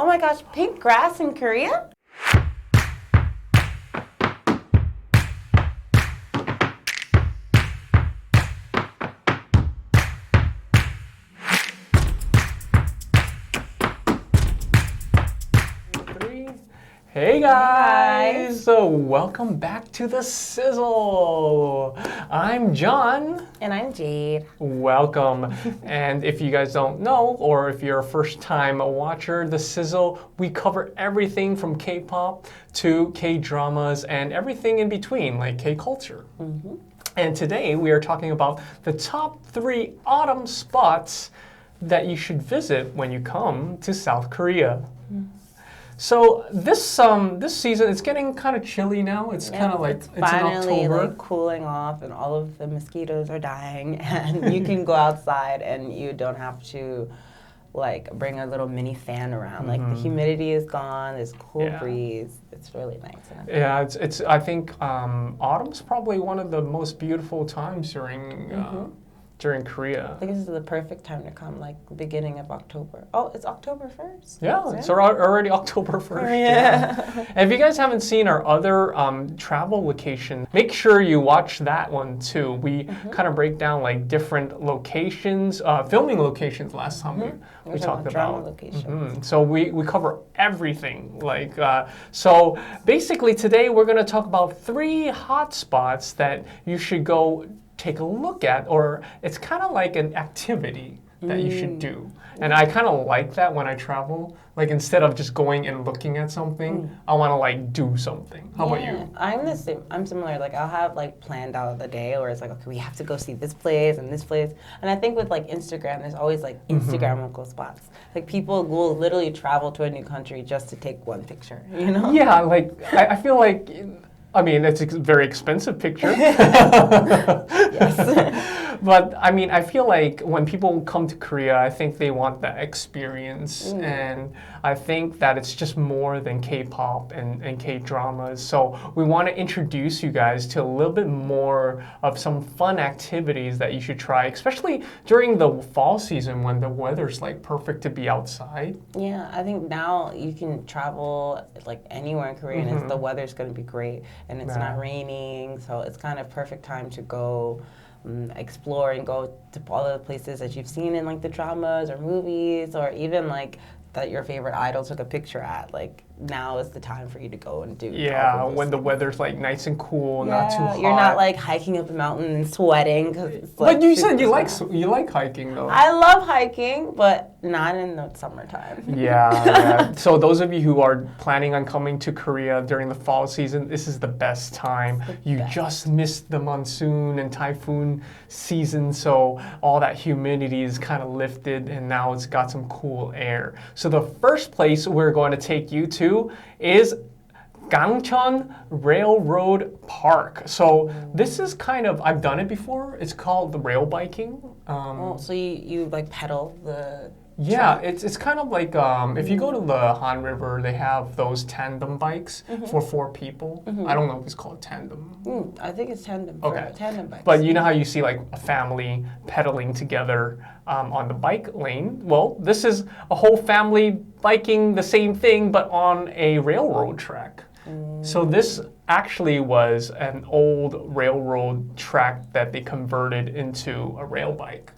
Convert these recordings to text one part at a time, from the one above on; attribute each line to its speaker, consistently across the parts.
Speaker 1: Oh my gosh, pink grass in Korea?
Speaker 2: Hey guys! So welcome back to the Sizzle. I'm John.
Speaker 1: And I'm Jade.
Speaker 2: Welcome. And if you guys don't know, or if you're a first-time watcher, the Sizzle, we cover everything from K-pop to K-dramas and everything in between, like K-culture. Mm-hmm. And today we are talking about the top 3 autumn spots that you should visit when you come to South Korea. So this season, it's getting kind of chilly now. It's kind of like it's
Speaker 1: finally
Speaker 2: in October.
Speaker 1: like cooling off, and all of the mosquitoes are dying, and you can go outside, and you don't have to like bring a little mini fan around. Like the humidity is gone. There's cool breeze. It's really nice.
Speaker 2: Yeah, it's. I think autumn's probably one of the most beautiful times during Korea.
Speaker 1: I think this is the perfect time to come, like beginning of October. Oh, it's October 1st?
Speaker 2: Yeah, it's already October 1st. Yeah. And if you guys haven't seen our other travel location, make sure you watch that one too. We kind of break down like different locations, filming locations last time we talked about. Locations. So we cover everything. Like so basically today we're going to talk about 3 hot spots that you should go take a look at, or it's kind of like an activity that you should do. And I kind of like that when I travel. Like instead of just going and looking at something, I want to like do something. How about you?
Speaker 1: I'm the same. I'm similar. Like I'll have like planned out the day where it's like, okay, we have to go see this place and this place. And I think with like Instagram, there's always like Instagrammable spots. Like people will literally travel to a new country just to take one picture, you know?
Speaker 2: Yeah, like I feel like, I mean, it's a very expensive picture.
Speaker 1: Yes.
Speaker 2: But I mean, I feel like when people come to Korea, I think they want that experience. And I think that it's just more than K-pop and K-dramas. So we want to introduce you guys to a little bit more of some fun activities that you should try, especially during the fall season when the weather's like perfect to be outside.
Speaker 1: Yeah, I think now you can travel like anywhere in Korea and the weather's going to be great. And it's not raining, so it's kind of perfect time to go explore and go to all the places that you've seen in like the dramas or movies, or even like that your favorite idol took a picture at. Like now is the time for you to go and do.
Speaker 2: Yeah, when the weather's like nice and cool, not too hot.
Speaker 1: You're not like hiking up a mountain and sweating because it's
Speaker 2: like. But you said you like hiking though.
Speaker 1: I love hiking, but not in the summertime.
Speaker 2: Yeah. So those of you who are planning on coming to Korea during the fall season, this is the best time. You just missed the monsoon and typhoon season, so all that humidity is kind of lifted, and now it's got some cool air. So the first place we're going to take you to is Gyeongju Railroad Park. So this is kind of, I've done it before. It's called the rail biking.
Speaker 1: So you like pedal the...
Speaker 2: Yeah, it's kind of like if you go to the Han River, they have those tandem bikes for 4 people. I don't know if it's called tandem.
Speaker 1: I think it's tandem.
Speaker 2: Okay.
Speaker 1: Tandem bikes.
Speaker 2: But you know how you see like a family pedaling together on the bike lane? Well, this is a whole family biking the same thing, but on a railroad track. So this actually was an old railroad track that they converted into a rail bike.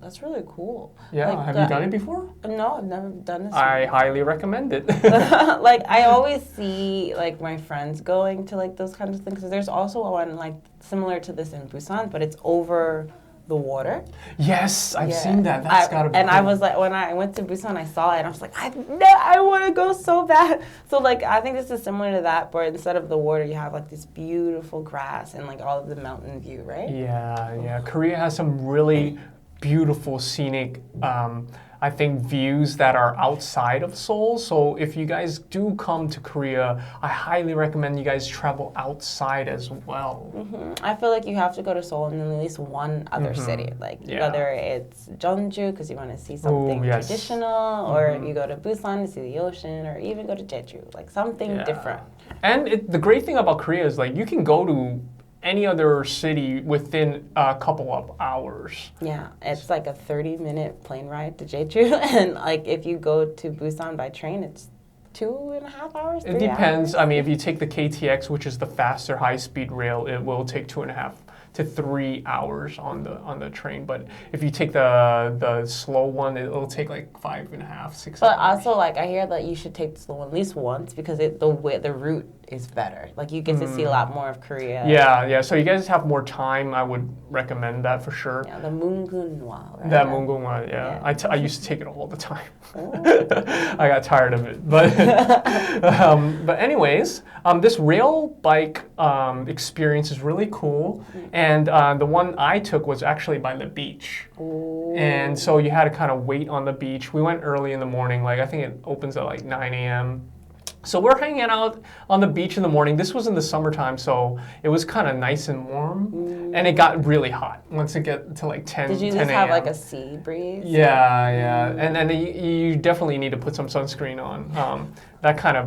Speaker 1: That's really cool.
Speaker 2: Yeah, like, have you done it before?
Speaker 1: No, I've never done it.
Speaker 2: I highly recommend it.
Speaker 1: Like I always see like my friends going to like those kinds of things. There's also one like similar to this in Busan, but it's over the water.
Speaker 2: Yes, I've seen that. That's gotta be
Speaker 1: And
Speaker 2: cool.
Speaker 1: I was like, when I went to Busan, I saw it, and I was like, I want to go so bad. So like, I think this is similar to that, where instead of the water, you have like this beautiful grass and like all of the mountain view, right?
Speaker 2: Yeah. Korea has some really beautiful scenic I think, views that are outside of Seoul. So if you guys do come to Korea, I highly recommend you guys travel outside as well.
Speaker 1: Mm-hmm. I feel like you have to go to Seoul and then at least one other city, like whether it's gyeongju because you want to see something traditional, or you go to Busan to see the ocean, or even go to Jeju, like something different.
Speaker 2: And the great thing about Korea is like you can go to any other city within a couple of hours.
Speaker 1: Yeah, it's like a 30-minute plane ride to Jeju, and like if you go to Busan by train, it's 2.5 hours.
Speaker 2: It depends. I mean, if you take the KTX, which is the faster high-speed rail, it will take 2.5 to 3 hours on the train. But if you take the slow one, it'll take like 5.5, 6 hours.
Speaker 1: But also, like I hear that you should take the slow one at least once because the route is better. Like you get to see a lot more of Korea.
Speaker 2: Yeah. So you guys have more time. I would recommend that for sure.
Speaker 1: Yeah, the Mungunwa. Right?
Speaker 2: That Mungunwa, yeah. I used to take it all the time. I got tired of it. But anyways, this rail bike experience is really cool. And the one I took was actually by the beach.
Speaker 1: Ooh.
Speaker 2: And so you had to kind of wait on the beach. We went early in the morning. Like I think it opens at like 9 a.m. So we're hanging out on the beach in the morning. This was in the summertime, so it was kind of nice and warm. And it got really hot once it get to like 10
Speaker 1: Did you
Speaker 2: 10
Speaker 1: just have
Speaker 2: a.m.
Speaker 1: like a sea breeze?
Speaker 2: Yeah. And then you definitely need to put some sunscreen on. That kind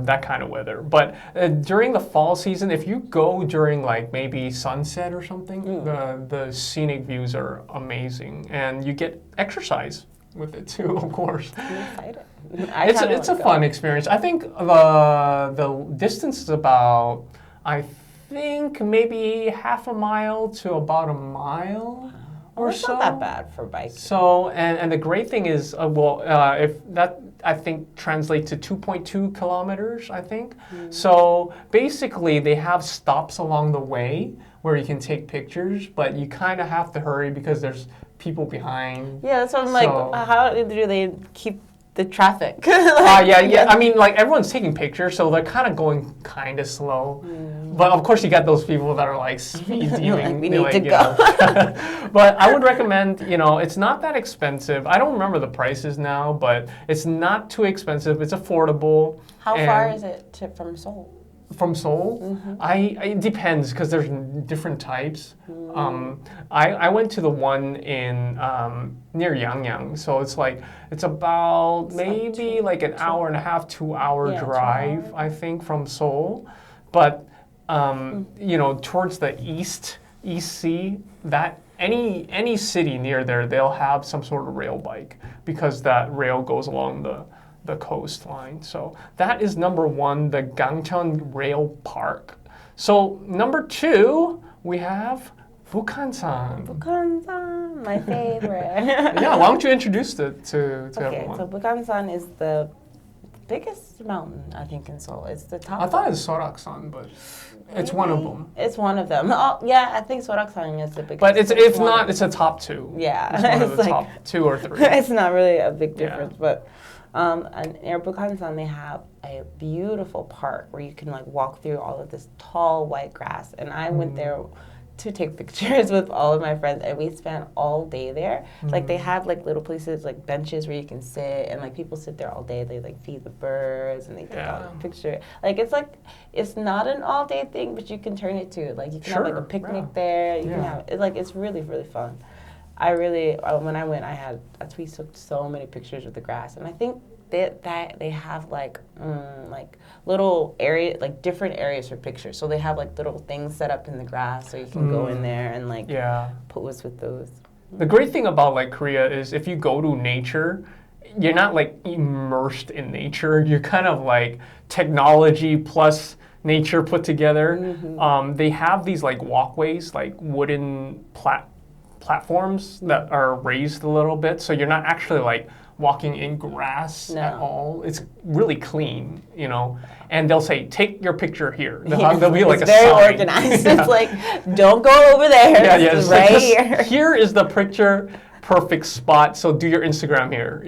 Speaker 2: of weather. But during the fall season, if you go during like maybe sunset or something, the scenic views are amazing, and you get exercise with it too, of course.
Speaker 1: I'm excited.
Speaker 2: It's a fun experience. I think the distance is about, I think maybe half a mile to about a mile or
Speaker 1: It's
Speaker 2: so.
Speaker 1: not that bad for biking.
Speaker 2: So and the great thing is, if that I think translates to 2.2 kilometers, I think. So basically, they have stops along the way where you can take pictures, but you kind of have to hurry because there's people behind.
Speaker 1: Yeah, that's what I'm like. How do they keep the traffic?
Speaker 2: Yeah. I mean, like everyone's taking pictures, so they're kind of going kind of slow. But of course, you got those people that are like speed demon.
Speaker 1: Like, we need to go.
Speaker 2: But I would recommend, it's not that expensive. I don't remember the prices now, but it's not too expensive. It's affordable.
Speaker 1: How far is it from Seoul?
Speaker 2: From Seoul? It depends because there's different types. I went to the one in near Yangyang, so it's about maybe like an hour and a half, 2-hour drive, I think, from Seoul. But towards the East Sea, that any city near there, they'll have some sort of rail bike because that rail goes along the coastline. So that is number one, the Gangcheon Rail Park. So number two, we have Bukhansan.
Speaker 1: Bukhansan, my favorite.
Speaker 2: Yeah, why don't you introduce it to everyone?
Speaker 1: So Bukhansan is the biggest mountain, I think, in Seoul. It's the top.
Speaker 2: I thought it was Soraksan, but it's one of them.
Speaker 1: It's one of them. Oh, yeah, I think Soraksan is the biggest.
Speaker 2: But it's not. It's a top two.
Speaker 1: Yeah,
Speaker 2: it's one of the top 2 or 3.
Speaker 1: It's not really a big difference, but. And near Bukhansan, they have a beautiful park where you can like walk through all of this tall white grass. And I went there to take pictures with all of my friends, and we spent all day there. Like they have like little places, like benches where you can sit, and like people sit there all day. They like feed the birds, and they take all the picture. Like it's not an all day thing, but you can turn it to like you can have like a picnic there. You can have it's really really fun. When I went, we took so many pictures of the grass, and I think that they have like little area, like different areas for pictures. So they have like little things set up in the grass, so you can go in there and like pose with those.
Speaker 2: The great thing about like Korea is if you go to nature, you're not like immersed in nature. You're kind of like technology plus nature put together. They have these like walkways, like wooden platforms that are raised a little bit, so you're not actually like walking in grass at all. It's really clean, and they'll say, take your picture here. They'll be like a
Speaker 1: very
Speaker 2: sign.
Speaker 1: Organized. It's like, don't go over there.
Speaker 2: It's
Speaker 1: right
Speaker 2: like
Speaker 1: here.
Speaker 2: Here is the picture perfect spot, so do your Instagram here,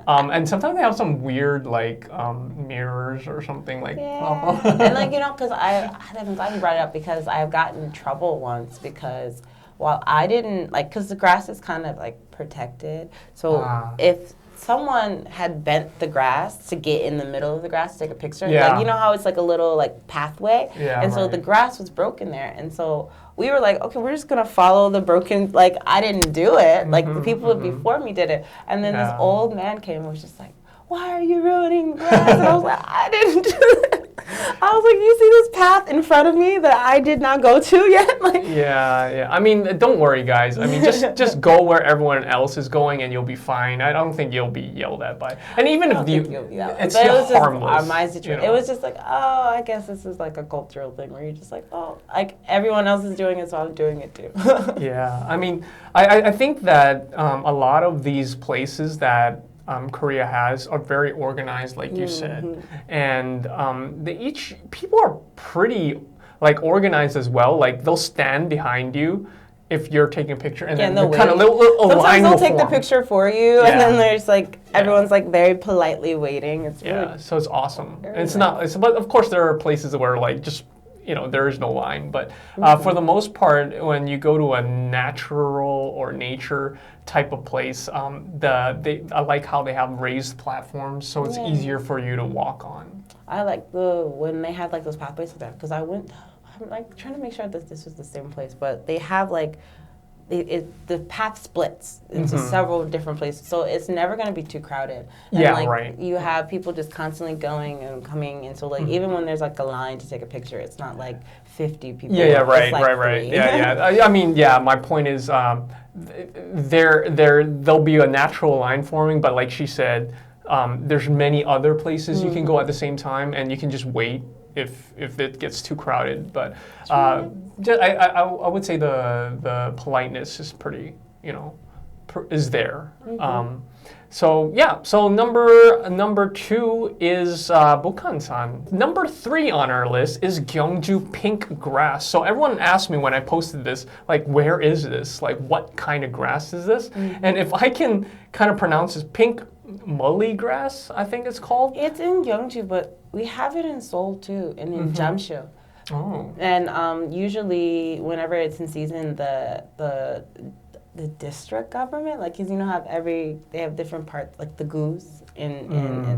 Speaker 2: and sometimes they have some weird like mirrors or something like
Speaker 1: and like because I'm glad you brought it up because I've gotten in trouble once because while I didn't because the grass is kind of like protected, so if someone had bent the grass to get in the middle of the grass to take a picture, like how it's like a little like pathway, and so the grass was broken there, and so we were like, okay, we're just gonna follow the broken. Like I didn't do it, like the people before me did it, and then this old man came and was just like, why are you ruining the grass? And I was like, I didn't do it. I was like, you see this path in front of me that I did not go to yet? Like,
Speaker 2: yeah. I mean, don't worry, guys. I mean, just go where everyone else is going, and you'll be fine. I don't think you'll be yelled at by. And even if it's harmless.
Speaker 1: My situation. It was just like, oh, I guess this is like a cultural thing where you're just like, oh, like everyone else is doing it, so I'm doing it too.
Speaker 2: Yeah, I mean, I think that a lot of these places that Korea has are very organized, like you said, and people are pretty like organized as well. Like they'll stand behind you if you're taking a picture, and then kind of little
Speaker 1: sometimes they'll take the picture for you, and then there's like everyone's like very politely waiting. It's really
Speaker 2: so it's awesome. It's not, but of course there are places where like just there is no line, but for the most part, when you go to a natural or nature type of place, I like how they have raised platforms, so it's easier for you to walk on.
Speaker 1: I like when they have like those pathways like that, because I'm like trying to make sure that this was the same place, but they have like the path splits into several different places, so it's never going to be too crowded. And you have people just constantly going and coming, and so like even when there's like a line to take a picture, it's not like 50 people.
Speaker 2: Right. I mean, my point is there'll be a natural line forming, but like she said, there's many other places you can go at the same time, and you can just wait if it gets too crowded. But I would say the politeness is pretty, is there. So number 2 is Bukhansan. Number 3 on our list is gyeongju pink grass. So everyone asked me when I posted this, like, where is this? Like, what kind of grass is this? And if I can kind of pronounce this, pink mully grass, I think it's called.
Speaker 1: It's in Gyeongju, but we have it in Seoul too, and in Jamsil.
Speaker 2: Oh.
Speaker 1: And usually, whenever it's in season, the district government, like, cause how they have different parts, like the gu's in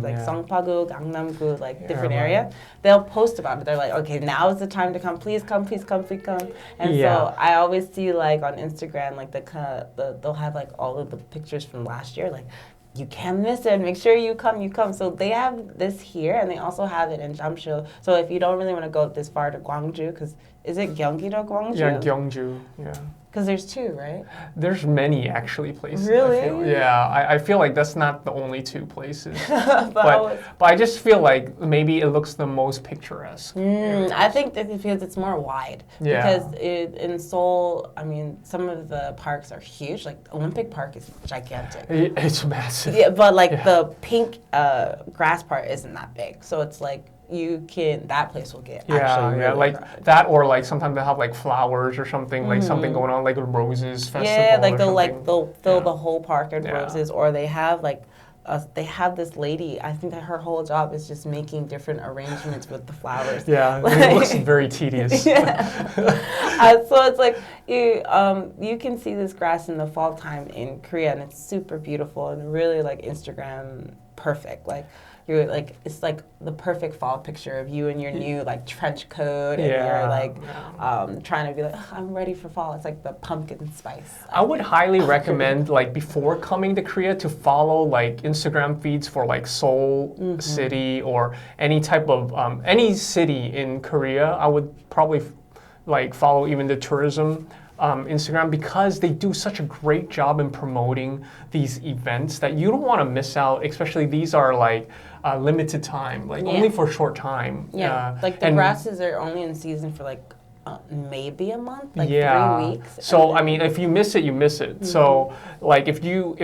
Speaker 1: like Songpa-gu, Gangnam-gu, like different area. They'll post about it. They're like, okay, now is the time to come. Please come, please come, please come. And so I always see like on Instagram, like they'll have like all of the pictures from last year, like, you can't miss it. Make sure you come. So they have this here, and they also have it in Jamsil. So if you don't really want to go this far to Gwangju, because is it Gyeonggi to Gwangju?
Speaker 2: Yeah, Gyeongju. Yeah.
Speaker 1: Because there's 2, right?
Speaker 2: There's many actually places.
Speaker 1: Really?
Speaker 2: I feel like that's not the only 2 places. but I just feel like maybe it looks the most picturesque.
Speaker 1: I think that because it's more wide.
Speaker 2: Yeah.
Speaker 1: Because in Seoul, I mean, some of the parks are huge. Like Olympic Park is gigantic.
Speaker 2: It's massive.
Speaker 1: Yeah, but like the pink grass part isn't that big. So it's like that place will get actually really
Speaker 2: like
Speaker 1: crowded.
Speaker 2: that, or like sometimes they have like flowers or something, like something going on, like a roses festival.
Speaker 1: Yeah, like they'll fill the whole park in roses, or they have like they have this lady. I think that her whole job is just making different arrangements with the flowers.
Speaker 2: Yeah, it looks very tedious.
Speaker 1: So it's like you can see this grass in the fall time in Korea, and it's super beautiful and really like Instagram perfect. Like, you're like, it's like the perfect fall picture of you in your new like trench coat, and you're like trying to be like, I'm ready for fall. It's like the pumpkin spice.
Speaker 2: I would highly recommend, like, before coming to Korea, to follow like Instagram feeds for like Seoul City or any type of any city in Korea. I would probably like follow even the tourism Instagram, because they do such a great job in promoting these events that you don't want to miss out. Especially these are like limited time, like only for a short time.
Speaker 1: Like the grasses are only in season for like maybe a month, like 3 weeks.
Speaker 2: So I mean, if you miss it, you miss it. So like if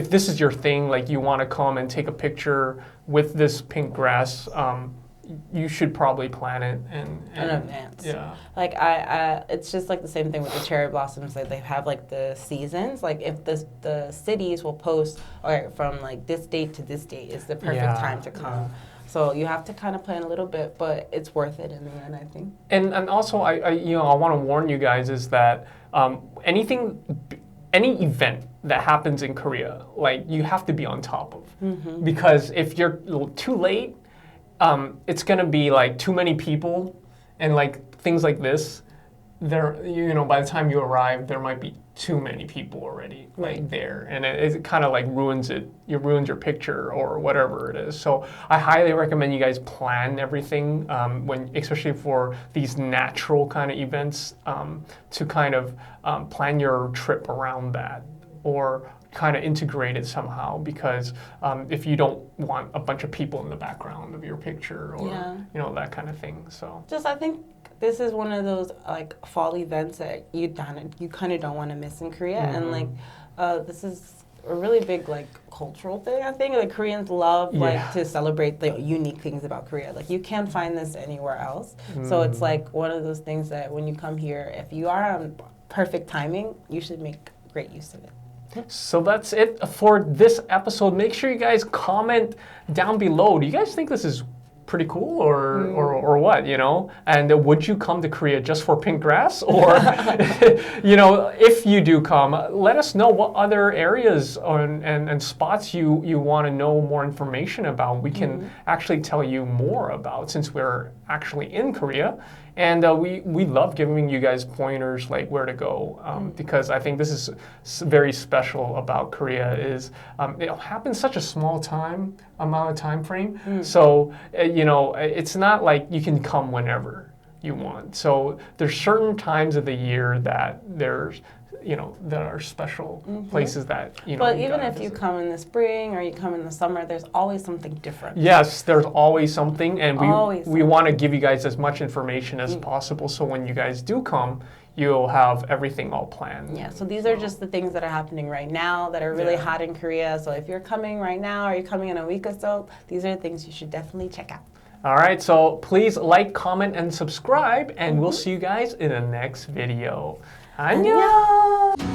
Speaker 2: this is your thing, like you want to come and take a picture with this pink grass, you should probably plan it in
Speaker 1: advance.
Speaker 2: Yeah.
Speaker 1: Like it's just like the same thing with the cherry blossoms. Like they have like the seasons. Like if the cities will post, okay, from like this date to this date is the perfect time to come. Yeah. So you have to kind of plan a little bit, but it's worth it in the end, I think.
Speaker 2: And also I want to warn you guys is that any event that happens in Korea, like, you have to be on top of, because if you're too late, it's gonna be like too many people, and like things like this, by the time you arrive, there might be too many people already there, and it kind of like ruins your picture or whatever it is. So I highly recommend you guys plan everything especially for these natural kind of events, to kind of plan your trip around that, or kind of integrate it somehow, because if you don't want a bunch of people in the background of your picture, or that kind of thing. So
Speaker 1: I think this is one of those like fall events that you kind of don't want to miss in Korea, and like this is a really big like cultural thing. I think like Koreans love like to celebrate the unique things about Korea. Like you can't find this anywhere else. So it's like one of those things that when you come here, if you are on perfect timing, you should make great use of it.
Speaker 2: So that's it for this episode. Make sure you guys comment down below. Do you guys think this is pretty cool, or what, And would you come to Korea just for pink grass? Or, if you do come, let us know what other areas and spots you want to know more information about. We can actually tell you more about, since we're actually in Korea. And we love giving you guys pointers like where to go, because I think this is very special about Korea is it happens such a small amount of time frame. So it's not like you can come whenever you want. So there's certain times of the year that that are special places that
Speaker 1: But even if you come in the spring or you come in the summer, there's always something different.
Speaker 2: Yes, there's always something, and we want to give you guys as much information as possible, so when you guys do come, you'll have everything all planned.
Speaker 1: Yeah, so these are just the things that are happening right now that are really hot in Korea. So if you're coming right now or you're coming in a week or so, these are the things you should definitely check out.
Speaker 2: All right, so please like, comment, and subscribe, and we'll see you guys in the next video. 안녕!